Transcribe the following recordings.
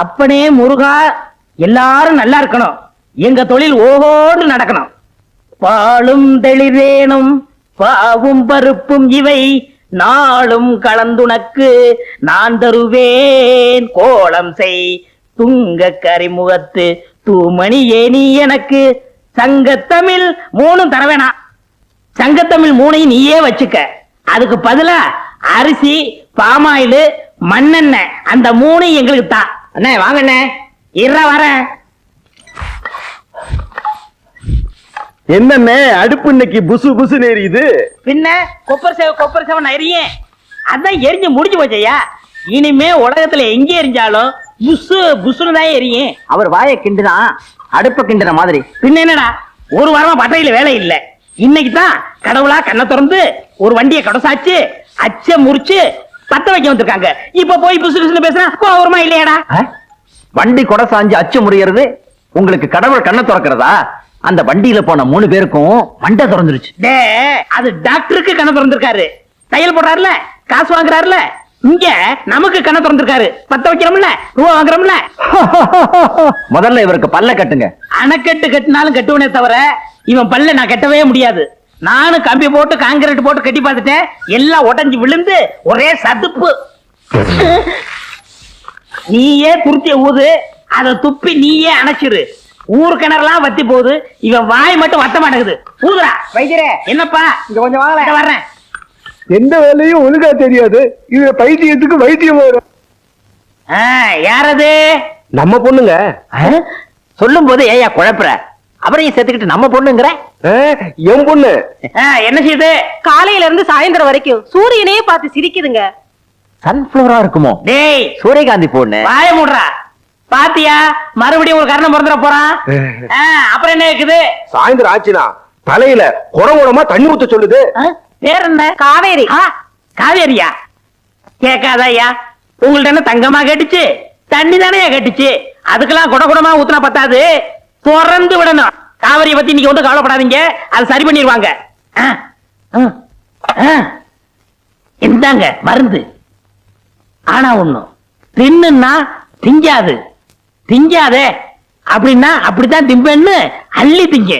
அப்பனே முருகா, எல்லாரும் நல்லா இருக்கணும், எங்க தொழில் ஓஹோடு நடக்கணும். பாலும் தெளிவேனும் பாவும் பருப்பும் இவை நாளும் கலந்துனக்கு நான் தருவேன் கோலம் செய் துங்க கரிமுகத்து தூமணி ஏனி எனக்கு. சங்கத்தமிழ் 3 தர வேணாம், சங்கத்தமிழ் 3 நீயே வச்சுக்க. அதுக்கு பதிலா அரிசி, பாமாயில், மண்ணெண்ணெய் அந்த 3 எங்களுக்கு தான். அண்ணே வாங்க அண்ணே. இருறா வரேன். என்னண்ணே அடுப்பு இன்னைக்கு புசு புசு எரியுது? பின்ன கொப்பர் சேவை எரியும், அதான் எரிஞ்சு முடிஞ்சு போச்சையா. இனிமே உலகத்துல எங்க எரிஞ்சாலும் புசு புசுன்னு தான் எரியும். அவர் வாயை கிண்டுனா அடுப்ப கிண்டுற மாதிரி. பின்ன என்னடா, ஒரு வாரமா பட்டையில வேலை இல்ல. இன்னைக்கு தான் கடவுளா கண்ணை திறந்து ஒரு வண்டியை கடசாச்சு அச்ச முறிச்சு பத்த வைக்க வந்திருக்காங்க. இப்ப போய் புசு புசுன்னு பேசுறா கோவமா இல்லையாடா? வண்டி கொடை சாஞ்சு அச்சு முறியறது உங்களுக்கு கடவுள் கண்ணை திறக்கிறதா? அந்த வண்டியில போன 3 பேருக்கும் மண்டை திறந்துருச்சு. டே, அது டாக்டருக்கு கண்ணை திறந்திருக்காரு, தையல் போடுறாருல, காசு வாங்குறாருல. இங்க நமக்கு கண்ணை திறந்திருக்காரு, பத்த வைக்கிறோம்ல, ரூபா வாங்குறோம்ல. முதல்ல இவருக்கு பல்ல கட்டுங்க. அணைக்கட்டு கட்டினாலும் கட்டுவனே தவிர இவன் பல்ல நான் கட்டவே முடியாது. நானும் கம்பி போட்டு காங்கிரீட் போட்டு கட்டி பார்த்துட்டேன், எல்லாம் உடைஞ்சு விழுந்து ஒரே சதுப்பு. நீயே துருத்திய ஊது, அதை துப்பி நீயே அணைச்சிரு. ஊர் கிணறுலாம் வத்தி போகுது, இவன் வாய் மட்டும் வத்த மாட்டேங்குது. ஊதுரா வைத்தியரே. என்னப்பா இங்க கொஞ்சம் வாங்கல, வர்றேன். எந்த வேலையும் ஒழுங்கா தெரியாது, இது பைத்தியத்துக்கு வைத்தியம் வரும். யாரது? நம்ம பொண்ணுங்க. சொல்லும் போது ஏயா குழப்புற? அவரையும் சேர்த்துக்கிட்டு நம்ம பொண்ணுங்கிற? என் பொண்ணு. என்ன செய்யுது? காலையில இருந்து சாயந்தரம் வரைக்கும் சூரியனையே பார்த்து சிரிக்குதுங்க. சன்ஃபிளவரா இருக்குமோ? டேய், சூரியகாந்தி பொண்ணு. வாய மூடுறா. பாத்தியா, மறுபடியும் ஒரு கரணம் பிறந்துட போறான். அப்புறம் என்ன இருக்குது? சாயந்தரம் ஆச்சுனா தலையில குடகுடமா தண்ணி ஊத்த சொல்லுது. பேர் என்ன? காவேரி. காவேரியா? கேட்காதயா, உங்கள்ட்ட என்ன தங்கமா கேட்டுச்சு? தண்ணி தானே கேட்டுச்சு. அதுக்கெல்லாம் குடகுடமா ஊத்துனா பத்தாது, திறந்து விடணும். காவிரியை பத்தி நீங்க வந்து கவலைப்படாதீங்க, அது சரி பண்ணிடுவாங்க. இந்தாங்க மருந்து. ஆனா ஒண்ணும், தின்னுன்னா திங்காது. திங்காதே அப்படின்னா அப்படித்தான் திம்பேன்னு அள்ளி திங்க.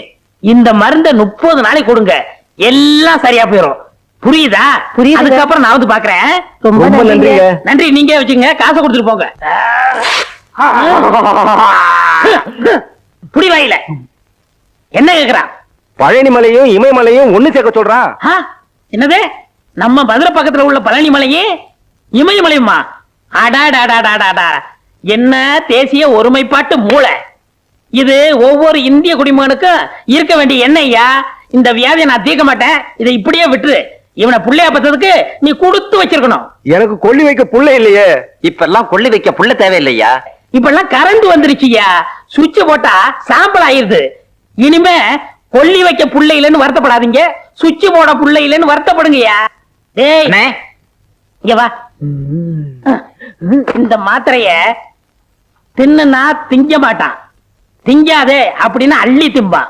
இந்த மருந்தை 30 நாளைக்கு கொடுங்க, எல்லாம் சரியா போயிடும். புரியுதா? புரியுது. அதுக்கப்புறம் நான் வந்து பாக்குறேன். ரொம்ப நன்றிங்க. நன்றி, நீங்க வச்சுங்க, காசை கொடுத்துட்டு போங்க. புடி வாயில என்ன கேக்குறான்? பழனி மலையும் இமயமலையும் ஒண்ணு சேர்க்க சொல்றா. என்னது? நம்ம மதுரை பக்கத்துல உள்ள பழனி மலையே இமயமலையுமா? அடாடாடாடாடா, என்ன தேசிய ஒருமைப்பாட்டு மூளை இது! ஒவ்வொரு இந்திய குடிமகனுக்கும் இருக்க வேண்டிய எண்ணெய்யா. இந்த வியாதியை நான் தீர்க்க மாட்டேன், இதை இப்படியே விட்டுரு. இவனை புள்ளையா பத்ததுக்கு நீ கொடுத்து வச்சிருக்கணும். எனக்கு கொள்ளி வைக்க புள்ள இல்லையே. இப்ப எல்லாம் கொள்ளி வைக்க புள்ள தேவையில்லையா? இப்ப எல்லாம் கரண்ட் வந்துருச்சுயா, சுவிட்ச் போட்டா சாம்பல் ஆயிருது. இனிமே கொல்லி வைக்க புள்ள இல்லைன்னு வருத்தப்படாதீங்க, சுவிட்ச் போட புள்ள இல்லைன்னு வருத்தப்படுங்கயா. டேய் இங்க வா. இந்த மாத்திரைய தின்னுனா திங்க மாட்டான், திங்காதே அப்படின்னா அள்ளி திம்பான்.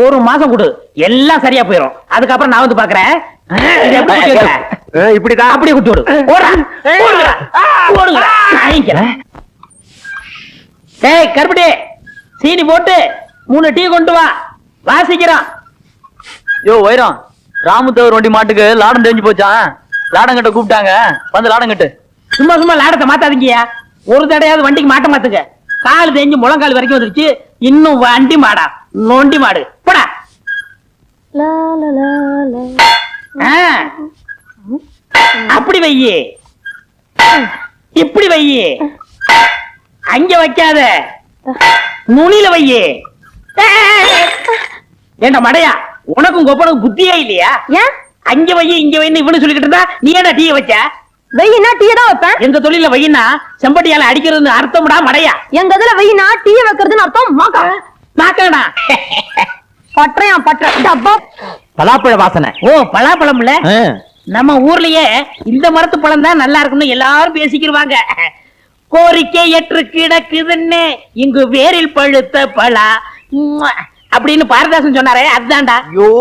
1 மாசம் கொடு, எல்லாம் சரியா போயிடும். அதுக்கப்புறம் நான் வந்து பாக்குறேன். இப்படிதான் அப்படியே குட்டி விடு. டேய் கருப்படி, சீனி போட்டு 3 டீ கொண்டு வா, வாசிக்கிறோம். யோ வைரம், ராமுத்தவர் வண்டி மாட்டுக்கு லாடம் தெரிஞ்சு போச்சான். லாடம் கட்ட கூப்பிட்டாங்க, வந்து லாடம் கட்டு. சும்மா சும்மா லாடத்தை மாத்தாதீங்கயா. ஒரு தடையாவது வண்டிக்கு மாட்ட மாத்துங்க. கால் தேஞ்சு முழங்கால் வரைக்கும் வந்துருச்சு, இன்னும் வண்டி மாடா நோண்டி மாடு போடா. அப்படி வையே, இப்படி வையே, அங்க வைக்காத, நுனியில வையே. ஏண்டா மடையா, உனக்கும் கொப்பனுக்கும் புத்தியே இல்லையா? ஏன் அங்க வைய இங்க வைன்னு இவனு சொல்லிக்கிட்டு இருந்தா நீ என்ன டீ வச்ச? வெயினா டீ தான் வைப்பேன். எங்க தொழில வையினா செம்பட்டியால அடிக்கிறதுன்னு அர்த்தம்டா மடையா. எங்க இதுல வெயினா டீ வைக்கிறதுன்னு அர்த்தம் மாக்கா. மாக்கடா பற்றையா பற்ற டப்பா. பலாப்பழ வாசனை. ஓ பலாப்பழம்ல, நம்ம ஊர்லயே இந்த மரத்து பழம் தான் நல்லா இருக்குன்னு எல்லாரும் பேசிக்கிருவாங்க. கோரிக்கை ஏற்று கிடக்குதுன்னு இங்கு வேரில் பழுத்த பழா அப்படின்னு பாரதாசன் சொன்னாரே, அதுதான்டா. ஐயோ,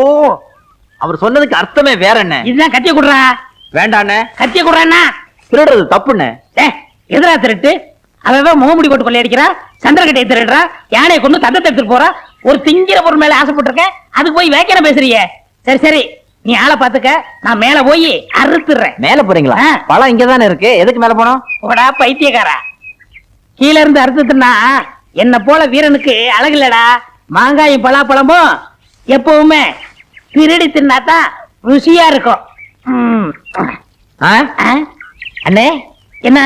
அவர் சொன்னதுக்கு அர்த்தமே வேற என்ன? இதுதான். கத்திய குடுறா. வேண்டாண்ணே. கத்திய குடுறானா? திருடுறது தப்புண்ணே. எதிரா திருட்டு அவன் முகமுடி போட்டு கொள்ளையடிக்கிறா, சந்திரகட்டையை திருடுறா, யானையை கொண்டு தந்தத்தை எடுத்துட்டு போறா. ஒரு திங்கிற பொருள் மேல ஆசைப்பட்டிருக்கேன், அதுக்கு போய் வேக்கிற பேசுறியே. சரி சரி, நீ ஆளை பாத்துக்க, நான் மேல போய் அறுத்துறேன். மேல போறீங்களா? ஆ. பழம் இங்கதானே இருக்கு, எதுக்கு மேல போனோம்? போடா பைத்தியக்காரா, கீழ இருந்து அறுத்துனா என்ன போல வீரனுக்கு அழகு இல்லடா. மாங்காயும் பலாப்பழமும் எப்பவுமே திருடி தின்னாதான் ருசியா இருக்கும். ஆ? ஆ? அண்ணே என்ன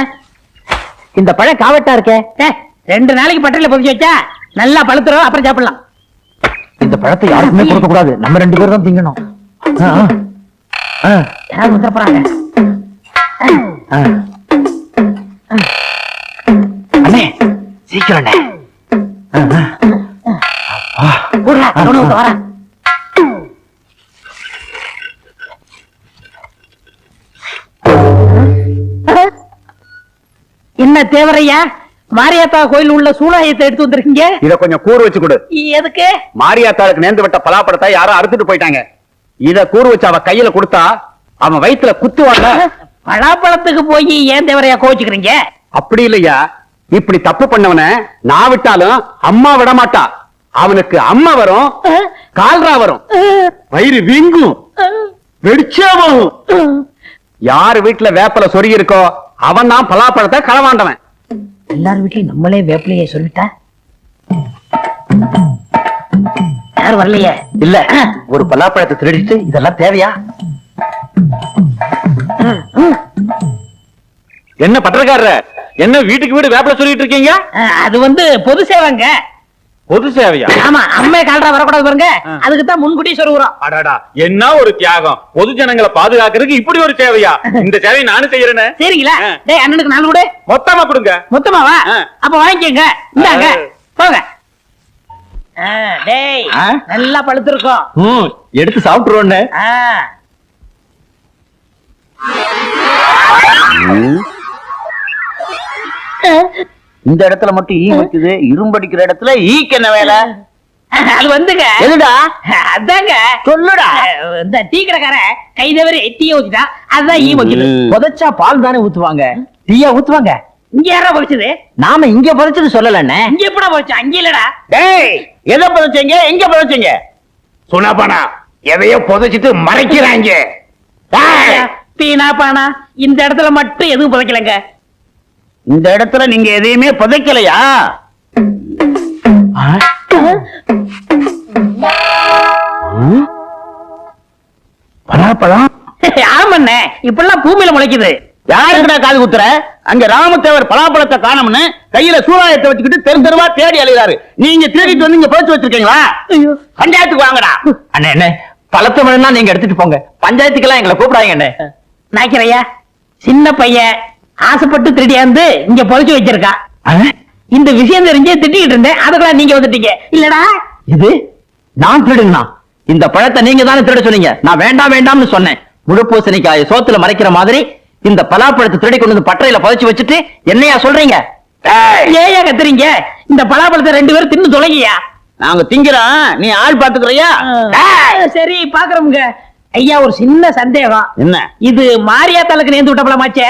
இந்த பழம் காவட்டா இருக்கே. 2 நாளைக்கு பட்டறையில பொதிச்சு வச்சா நல்லா பழுத்துறோம், அப்புறம் சாப்பிடலாம். இந்த பழத்தை யாருக்குமே கொடுக்க கூடாது, நம்ம 2 பேரும் தான் திங்கணும். யாரும் வந்துட போறாங்க. அண்ணே சீக்கிரம் அண்ணே. போடுறா, உணவுக்கு வரேன். என்ன தேவரையா, மாரியாத்தா கோயில் உள்ள சூளாயத்தை எடுத்து வந்திருக்கீங்க? இத கொஞ்சம் கூறு வச்சு கொடு. எதுக்கு? மாரியாத்தாளுக்கு நேர்ந்து விட்ட பலாப்பழத்தை யாரோ அறுத்துட்டு போயிட்டாங்க. இத கூறு வச்சு அவ கையில கொடுத்தா அவன் வயித்துல குத்துவாங்க. பலாப்பழத்துக்கு போய் ஏன் தேவரையா கோச்சுக்கிறீங்க? அப்படி இல்லையா, இப்படி தப்பு பண்ணவன நான் விட்டாலும் அம்மா விட மாட்டா. அவனுக்கு அம்மா வரும், கால்ரா வரும், வயிறு வீங்கும், வெடிச்சாவும். யார் வீட்டுல வேப்பல சொருகி இருக்கோ அவன் தான் பலாப்பழத்தை களவாண்டவன். எல்லார் வீட்லயும் நம்மளே வேப்பிலையே சொல்லிட்டா யாரும் வரலையே. இல்ல, ஒரு பலாப்பழத்தை திருடிட்டு இதெல்லாம் தேவையா? என்ன பட்டக்காரர், என்ன வீட்டுக்கு வீடு வேப்பல சொல்லிட்டு இருக்கீங்க? அது பொது சேவைங்க. பொது சேவையா? ஆமா, அம்மே கால்ரா வரக்கூடாது பாருங்க, அதுக்கு தான் முன்கூட்டி சொல்லுறோம். அடாடா, என்ன ஒரு தியாகம்! பொது ஜனங்களை பாதுகாக்கிறதுக்கு இப்படி ஒரு சேவையா? இந்த சேவையை நானும் செய்யறேன். சரிங்களா? டேய், அண்ணனுக்கு 4 கொடு. மொத்தமா கொடுங்க. மொத்தமாவா? அப்ப வாங்கிக்கங்க, இந்தாங்க போங்க. டேய், நல்லா பழுத்திருக்கும், எடுத்து சாப்பிட்டுருவோன்னு. இந்த இடத்துல மட்டும் ஈ வைக்குது, இரும்படிக்கிற இடத்துல ஈக்கு என்ன வேலை? அது வந்துங்க. எதுடா? அதாங்க சொல்லுடா. இந்த டீ கடைக்காரன் கை தவறி டீய ஊத்திட்டா, அதுதான் ஈ வைக்குது. புதைச்சா பால் தானே ஊத்துவாங்க, டீயா ஊத்துவாங்க? இங்க யாரா பொறிச்சது? நாம இங்க புதைச்சது சொல்லலண்ணே. இங்க எப்படா பொறிச்சா? அங்க இல்லடா. டேய், எதை புதைச்சீங்க, எங்க புதைச்சீங்க? சுனாபானா எதையோ புதைச்சிட்டு மறைக்கிறாங்க. பீனா பானா, இந்த இடத்துல மட்டும் எதுவும் புதைக்கலங்க. இந்த இடத்துல நீங்க எதையுமே புதைக்கலையா? பலாப்பழம்? ஆமண்ணே, இப்பெல்லாம் பூமியில முளைக்குது. யாருக்குடா காது குத்துற? அங்க ராமத்தேவர் பலாப்பழத்தை காணோம்னு கையில சூறாயத்தை வச்சுக்கிட்டு தெரு தெருவா தேடி அலைகிறாரு. நீங்க தேடிட்டு வந்து இங்க போச்சு வச்சிருக்கீங்களா? பஞ்சாயத்துக்கு வாங்கடா. அண்ணே, என்ன பழத்தை வேணும்னா நீங்க எடுத்துட்டு போங்க, பஞ்சாயத்துக்கெல்லாம் எங்களை கூப்பிடாங்க. அண்ணே நாய்க்கிறையா, சின்ன பையன் ஆசைப்பட்டு திருடியாந்து இங்க பொழைச்சு வச்சிருக்கான். இந்த விஷயம் தெரிஞ்சே திட்டிக்கிட்டு இருந்தேன், அதுக்கெல்லாம் நீங்க வந்துட்டீங்க இல்லடா. இது நான் திருடுங்கண்ணா? இந்த பழத்தை நீங்க தானே திருட சொன்னீங்க, நான் வேண்டாம் வேண்டாம்னு சொன்னேன். முழுப்பூசணிக்காய சோத்துல மறைக்கிற மாதிரி இந்த பலாப்பழத்தை திருடி கொண்டு வந்து பட்டறையில புதைச்சு வச்சுட்டு என்னையா சொல்றீங்க? ஏயா கத்துறீங்க? இந்த பலாப்பழத்தை 2 பேரும் தின்னு தொலைங்கயா. நாங்க திங்கிறோம், நீ ஆள் பாத்துக்கிறியா? சரி பாக்குறோம்ங்க. ஐயா, ஒரு சின்ன சந்தேகம். என்ன? இது மாரியாத்தாளுக்கு நேர்ந்து விட்ட பழமாச்சே,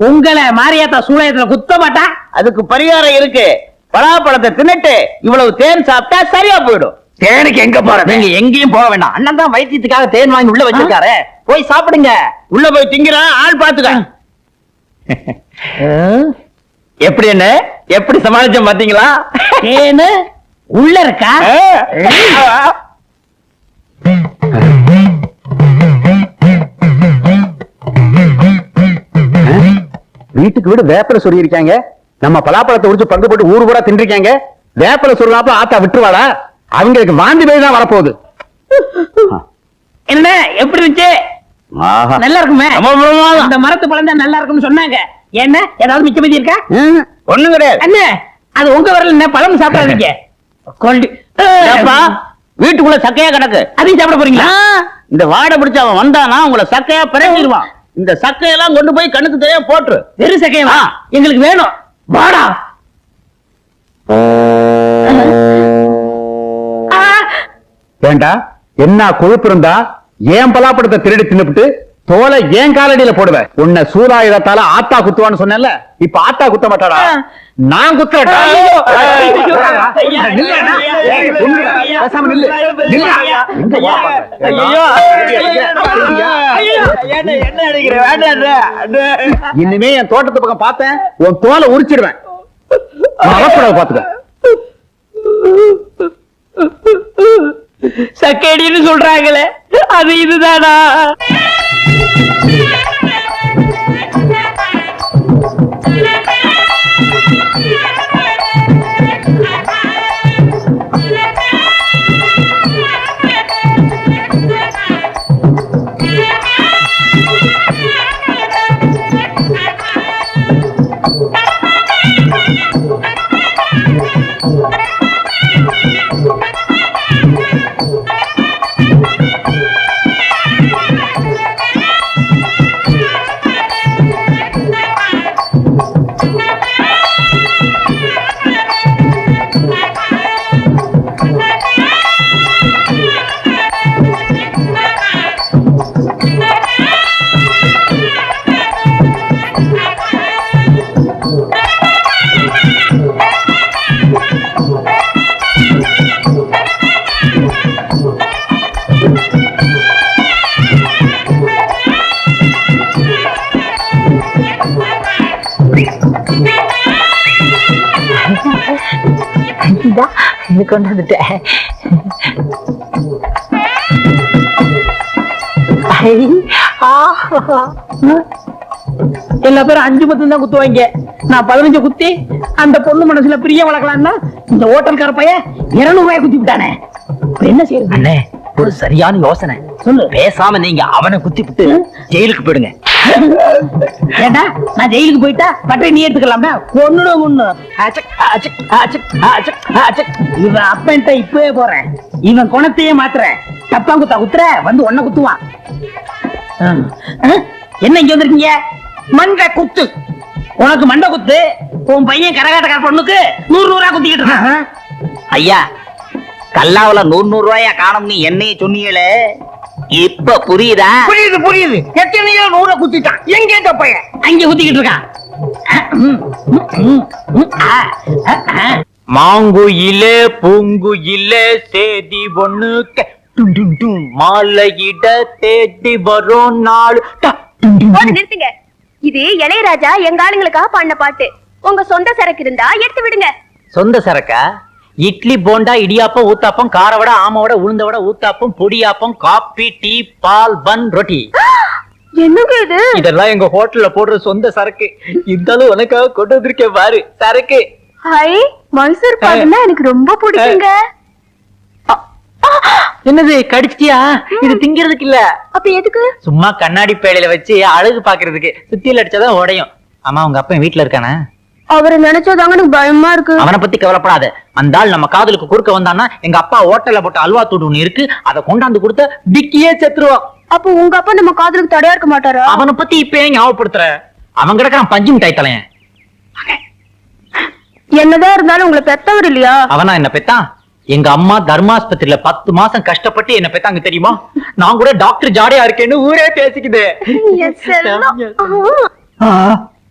உங்களை மாரியாத்தா சூளையத்துல குத்த மாட்டா? அதுக்கு பரிகாரம் இருக்கு. பலாப்பழத்தை தின்னுட்டு இவ்வளவு தேன் சாப்பிட்டா சரியா போயிடும். தேனுக்கு எங்க போற? நீங்க எங்கேயும் போக வேண்டாம், அண்ணன் தான் வைத்தியத்துக்காக தேன் வாங்கி உள்ள வச்சிருக்காரு, போய் சாப்பிடுங்க. உள்ள போய் திங்கிறான், ஆள் பாத்துக்க. எப்படி என்ன, எப்படி சமாளிச்சோம் பாத்தீங்களா? தேனு உள்ள இருக்கா? வீட்டுக்கு வீடு வேப்பல சொல்லி இருக்காங்க. நம்ம பலாப்பழத்தை உரிச்சு பங்கு போட்டு ஊரு பூரா தின்றிருக்காங்க. வேப்பல சொல்லாப்ப ஆத்தா விட்டுருவாளா? அவங்களுக்கு வாந்தி பேய் தான் வரப்போகுது. என்ன எப்படி இருந்துச்சு? நல்லா இருக்குமே. இந்த மரத்து பழம் தான் நல்லா இருக்கும்னு சொன்னாங்க. என்ன ஏதாவது மிச்ச மீதி இருக்கா? ஒண்ணும் கிடையாது. அண்ணே, அது உங்க வரல, என்ன பழம் சாப்பிடாதீங்க. வீட்டுக்குள்ள சக்கையா கிடக்கு, அதையும் சாப்பிட போறீங்களா? இந்த வாடை பிடிச்ச அவன் வந்தானா உங்களை சக்கையா பிறங்கிடுவான். இந்த சக்கையெல்லாம் கொண்டு போய் கண்ணுக்கு தெரியா போட்டு. வெறும் சக்கையவா? எங்களுக்கு வேணும், வாடா. வேண்டா, என்ன கொழுப்பு இருந்தா ஏன் பலாப்பழத்தை திருடி தின்னுபிட்டு தோலை ஏன் காலடியில போடுவ? உன்னை சூறாயுதத்தால ஆத்தா குத்துவான்னு சொன்னேன்ல, இப்ப ஆத்தா குத்த மாட்டாடா. நான் குத்துறேன். பேசாம நில்லு. இனிமே என் தோட்டத்து பக்கம் பார்த்தேன் உன் தோலை உரிச்சிடுவேன். பாத்துக்க. சக்கேடின்னு சொல்றாங்களே அது இதுதானா? கொண்டு வந்துட்டேன். எல்லா பேரும் 5 தான் குத்துவாங்க. நான் 15 குத்தி அந்த பொண்ணு மனசுல பிரிய வளர்க்கலாம்னா இந்த ஹோட்டல்கார பையன் 200 ரூபாய் குத்தி விட்டானே. என்ன செய்யறது? அண்ணே, ஒரு சரியான யோசனை. சொல்லு. பேசாம நீங்க அவனை குத்தி விட்டு ஜெயிலுக்கு போயிடுங்க. ஏண்டா நான் ஜெயிலுக்கு போயிட்டா பட்டை நீ எடுத்துக்கலாம்டா. ஒண்ணு இவன் அப்பன்ட்ட இப்பவே போறேன். இவன் குணத்தையே மாத்துறேன். தப்பா குத்தா குத்துற வந்து ஒன்ன குத்துவான். என்ன இங்க வந்திருக்கீங்க? மண்டை குத்து. உனக்கு மண்டை குத்து. உன் பையன் கரகாட்டக்கார பொண்ணுக்கு 100 ரூபாய் குத்திக்கிட்டு இருக்கான். ஐயா, கல்லாவுல 100 ரூபாயா காணும் நீ என்னைய சொன்னீங்களே, இப்ப புரியுதா? புரியுது. எத்தனையோ 100 குத்திட்டான். எங்க இந்த பையன்? அங்க குத்திக்கிட்டு இருக்கான். மாங்குயிலே பூங்குயிலே சேதி ஒண்ணு மாலையிட தேடி வரும் நாள். நிறுத்துங்க. இது இளையராஜா எங்க ஆளுங்களுக்காக பாடின பாட்டு. உங்க சொந்த சரக்கு இருந்தா எடுத்து விடுங்க. சொந்த சரக்கா? இட்லி போண்டா இடியாப்பம் ஊத்தாப்பம் காரவடை ஆமவடை உளுந்தவடை ஊத்தாப்பம் பொடியாப்பம் காபி டீ பால் பன் ரொட்டி. என்னங்க இது? இதெல்லாம் எங்க ஹோட்டல்ல போடுற சொந்த சரக்கு. இருந்தாலும் உனக்காக கொண்டு வந்திருக்கேன் பாரு சரக்கு. ஹை, மைசூர் பாக்குன்னா எனக்கு ரொம்ப பிடிக்குங்க. என்னது கடிச்சிட்டியா? இது திங்கிறதுக்கு இல்ல. அப்ப எதுக்கு? சும்மா கண்ணாடி பேழையில வச்சு அழகு பாக்குறதுக்கு. சுத்தியில அடிச்சாதான் உடையும். ஆமா, உங்க அப்பா வீட்டுல இருக்கானே? அவரை நினைச்சதாங்க எனக்கு பயமா இருக்கு. அவனை பத்தி கவலைப்படாத. அந்த ஆள் நம்ம காதலுக்கு குறுக்க வந்தான்னா எங்க அப்பா ஹோட்டல்ல போட்ட அல்வா தூடு ஒண்ணு இருக்கு, அதை கொண்டாந்து கொடுத்த டிக்கியே செத்துருவான். அப்ப உங்க அப்பா நம்ம காதலுக்கு தடையா இருக்க மாட்டாரா? அவனை பத்தி இப்ப ஏன் ஞாபகப்படுத்துற? அவன் கிடக்குறான் பஞ்சு மிட்டாய் தலையன். என்னதான் இருந்தாலும் உங்களை பெத்தவர் இல்லையா? அவனா என்ன பெத்தான்? எங்க அம்மா தர்மாஸ்பத்திரியில 10 மாசம் கஷ்டப்பட்டு என்ன பெத்தாங்க தெரியுமா? நான் கூட டாக்டர் ஜாடையா இருக்கேன்னு ஊரே பேசிக்குது.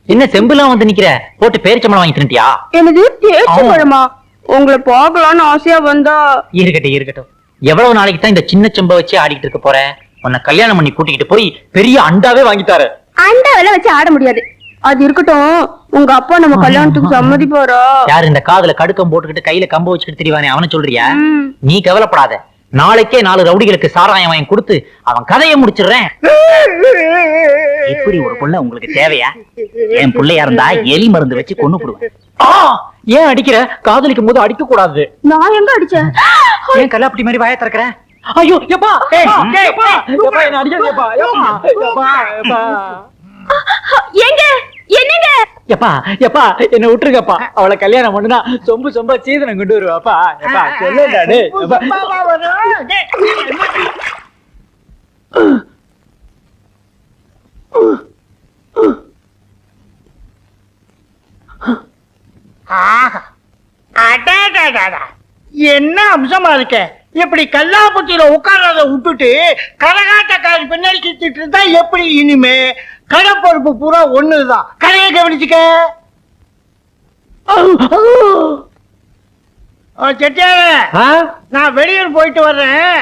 என்ன செம்புலாம் வந்து நிக்கிற? போட்டு பேரிச்சம்பளம் வாங்கி தின்னுட்டியா? என்னது பேச்சு பழமா? உங்களை பார்க்கலான்னு ஆசையா வந்தா. இருக்கட்டும். எவ்வளவு நாளைக்கு தான் இந்த சின்ன செம்ப வச்சு ஆடிக்கிட்டு இருக்க போற? உன்னை கல்யாணம் பண்ணி கூட்டிக்கிட்டு போய் பெரிய அண்டாவே வாங்கிட்டாரு. அண்டாவெல்லாம் வச்சு ஆட முடியாது. அது இருக்கட்டும், உங்க அப்பா நம்ம கல்யாணத்துக்கு சம்மதிப்பாரா? யாரு இந்த காதுல கடுக்கம் போட்டுக்கிட்டு கையில கம்ப வச்சுக்கிட்டு தெரியவானே அவனை சொல்றியா? நீ கவலைப்படாத. நாளைக்கே 4 ரவுடிகளுக்கு சாராயம் வாங்கி கொடுத்து அவன் கதையை முடிச்சிடுறேன். எப்படி ஒரு புள்ள உங்களுக்கு தேவையா? என் பிள்ளையா இருந்தா எலி மருந்து வச்சு கொன்னு போடுவேன். ஏன் அடிக்கிற? காதலிக்கும் போது அடிக்க கூடாது. நான் எங்க அடிச்சேன்? ஏன் கல்லாப்பட்டி மாதிரி வாய திறக்கிற? ஐயோ எப்பா என்ன அடிக்காதேப்பா. எங்க என்னங்க? எப்பா என்ன விட்டுருக்கப்பா. அவளை கல்யாணம் பண்ணுனா சொம்ப சீதனம் கொண்டு வருவாப்பா. எப்பா சொல்லுடாடே. என்ன அம்சமா இருக்க? இப்படி கல்லாப்பட்டியில உட்கார்றத விட்டுட்டு கரகாட்டக்காரி பின்னாடி கிட்டிட்டு இருந்தா எப்படி? இனிமே கடை பொறுப்பு பூரா ஒண்ணுதான். கடையை கவனிச்சுக்க. செட்டியார நான் வெளியூர் போயிட்டு வர்றேன்.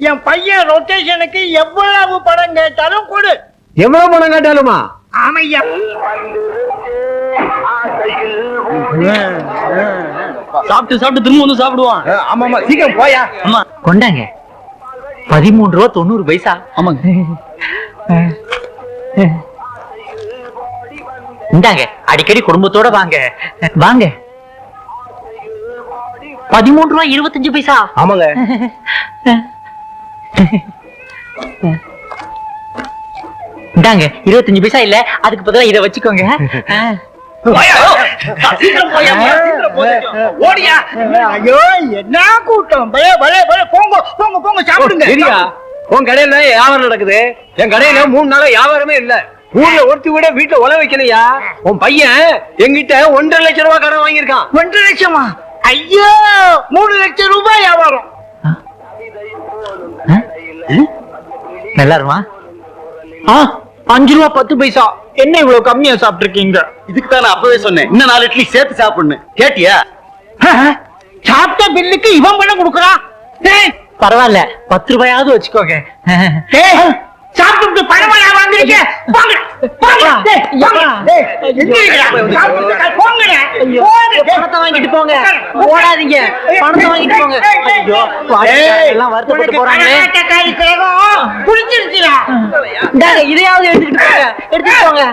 என் பையன் ரொட்டேஷனுக்கு எவ்வளவு பணம் கேட்டாலும் கொடு. எவ்வளவு பணம் கேட்டாலுமா? ஆமையா. சாப்பிட்டு சாப்பிட்டு திரும்ப வந்து சாப்பிடுவான். ஆமா சீக்கிரம் போயா. ஆமா கொண்டாங்க 13 ரூபா 90 பைசா. ஆமாங்க. இந்தாங்க அடிக்கடி குடும்பத்தோட வாங்க வாங்க. 13 ரூபா 25 பைசா. ஆமாங்க. இந்தாங்க 25 பைசா இல்ல, அதுக்கு பதிலா இதை வச்சுக்கோங்க. ஓடியா. ஐயோ என்ன கூட்டம். போங்க போங்க போங்க சாப்பிடுங்க. சரியா உன் கடையில வியாபாரம் நடக்குது, என் கடையில 3 நாளா வியாபாரமே இல்ல. ஊர்ல ஒருத்தி கூட வீட்டுல உழ வைக்கலையா. உன் பையன் எங்கிட்ட 1.5 லட்சம் ரூபாய் கடன் வாங்கியிருக்கான். 1.5 லட்சமா? ஐயோ 3 லட்சம் ரூபாய் வியாபாரம். நல்லா இருமா. 5 ரூபா 10 பைசா. என்ன இவ்வளவு கம்மியா சாப்பிட்டு இருக்கீங்க? இதுக்கு தான் நான் அப்பவே சொன்னேன் இன்னும் 4 இட்லி சேர்த்து சாப்பிடணும். கேட்டியா? சாப்பிட்ட பில்லுக்கு இவன் பணம் கொடுக்கறான். பரவாயில்ல 10 ரூபாயாவது வச்சுக்கோங்க. சாப்பிட்டு பணமா வாங்குறீங்க? போங்க போங்க. பணத்தை வாங்கிட்டு போங்க. ஓடாதீங்க, பணத்தை வாங்கிட்டு போங்க. ஐயோ, எல்லாம் வருத்தப்பட்டு போறாங்களே. புடிச்சிருச்சுடா. இந்தாங்க, இதையாவது எடுத்துக்கிட்டு போங்க. எடுத்துட்டு போங்க.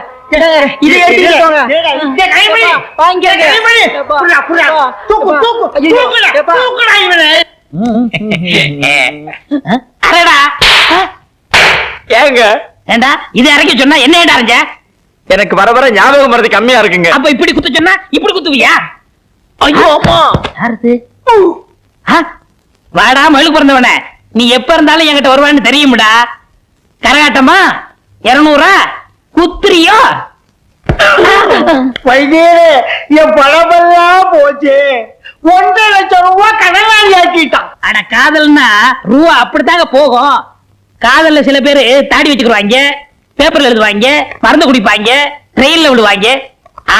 இதை எடுத்துக்கிட்டு போங்க. வாங்கிக்கோங்க. தூக்கு தூக்கு தூக்குடா இவனை. அடடா, ஏங்க ஏண்டா இது இறக்கி சொன்னா என்ன ஏண்டா அரைஞ்ச? எனக்கு வர வர ஞாபகம் மறதி கம்மியா இருக்குங்க. அப்ப இப்படி குத்து சொன்னா இப்படி குத்துவியா? ஐயோ அம்மா. யாரு? வாடா மயிலுக்கு பிறந்தவன, நீ எப்ப இருந்தாலும் என்கிட்ட வருவான்னு தெரியும்டா. கரகாட்டமா 200 குத்துறியோ? வைத்தியரே என் பணமெல்லாம் போச்சு. 1.5 லட்சம் ரூபாய் கடனாளி ஆக்கிட்டான். அட காதல்னா ரூபா அப்படித்தாங்க போகும். காதல்ல சில பேரு தாடி வச்சுக்குவாங்க, பேப்பர்ல எழுதுவாங்க, மருந்து குடிப்பாங்க, ட்ரெயின்ல விடுவாங்க.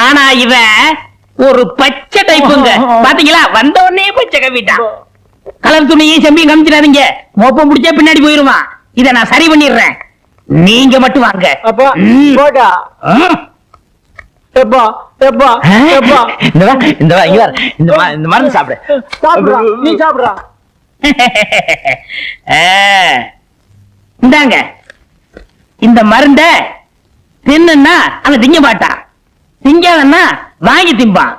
ஆனா இவன் ஒரு பச்சை டைப்புங்க. பாத்தீங்களா, வந்த உடனே பச்சை கவிட்டான். கலர் துணியும் செம்பியும் கமிச்சிடாதீங்க, மோப்பம் முடிச்சா பின்னாடி போயிருவான். இத நான் சரி பண்ணிடுறேன், நீங்க மட்டும் வாங்க. இந்த மருந்து சாப்பிடு. நீ சாப்பிடுறா. இந்தாங்க இந்த மருந்த தின்னுன்னா அவன் திங்க மாட்டான், திங்காதன்னா வாங்கி திம்பான்.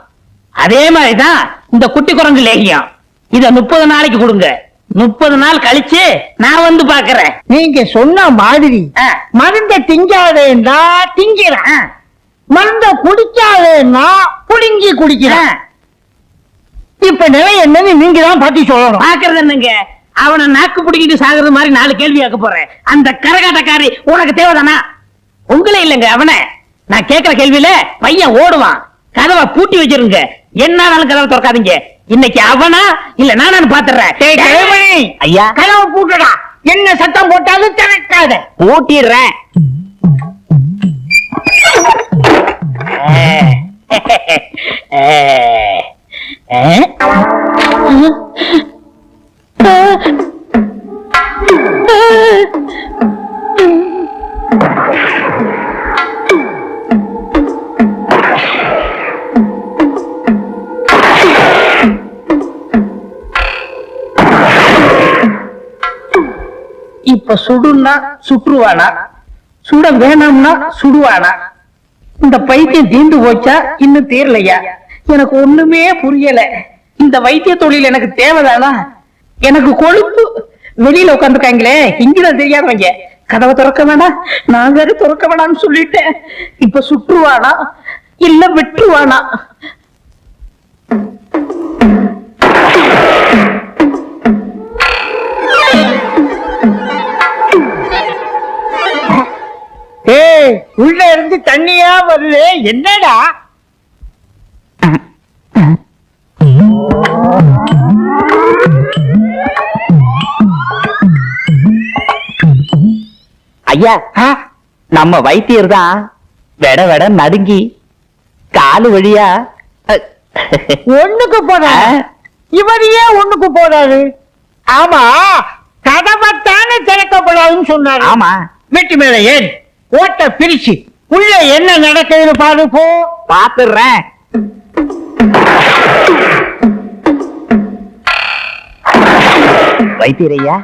அதே மாதிரிதான் இந்த குட்டி குரங்கு லேகியம். இத 30 நாளைக்கு கொடுங்க. 30 நாள் கழிச்சு நான் வந்து பாக்குறேன். நீங்க சொன்ன மாதிரி மருந்த திங்காதேன்னா திங்கிறேன், மருந்த குடிக்காதேன்னா புடுங்கி குடிக்கிறேன். இப்ப நிலை என்னன்னு நீங்க தான் பாத்தி சொல்லணும். பாக்குறது என்னங்க, அவனை நாக்கு பிடிக்கிட்டு சாகுறது மாதிரி 4 கேள்வி கேட்க போறேன். அந்த கரகாட்டக்காரி உனக்கு தேவைதானா? உங்களே இல்லங்க அவனை. நான் கேட்கிற கேள்வியில பையன் ஓடுவான். கதவை பூட்டி வச்சிருங்க, என்னாலும் கதவை திறக்காதீங்க. இன்னைக்கு அவனா இல்ல நானு பாத்துறேன். ஐயா, கதவை பூட்டடா. என்ன சத்தம் போட்டாலும் திறக்காத. பூட்டிடுறேன். இப்ப சுடுன்னா சுற்றுவானா, சுட வேணாம்னா சுடுவானா? இந்த பைத்தியம் தீர்ந்து போச்சா இன்னும் தீரலையா? எனக்கு ஒண்ணுமே புரியல. இந்த வைத்திய தொழில் எனக்கு தேவைதானா? எனக்கு கொழுப்பு. வெளியில உட்காந்துருக்காங்களே இங்கதான் தெரியாதவங்க. கதவை திறக்க வேணாம், நான் வேற திறக்க வேணாம்னு சொல்லிட்டேன். இப்ப சுற்றுவானா இல்ல வெட்டுவானா? ஏய், உள்ள இருந்து தண்ணியா வருது, என்னடா? ஐயா, நம்ம வைத்தியர் தான் வெட வெட நடுங்கி காலு வழியா ஒண்ணுக்கு போறாரு இவர் ஏன் ஒண்ணுக்கு போறாரு ஆமா கதவைத்தானே திறக்கப்படாதுன்னு சொன்னாரு ஆமா வீட்டு மேல ஏன் ஓட்ட பிரிச்சு உள்ள என்ன நடக்குதுன்னு பாரு போ பாத்துறேன். வைத்தியரையா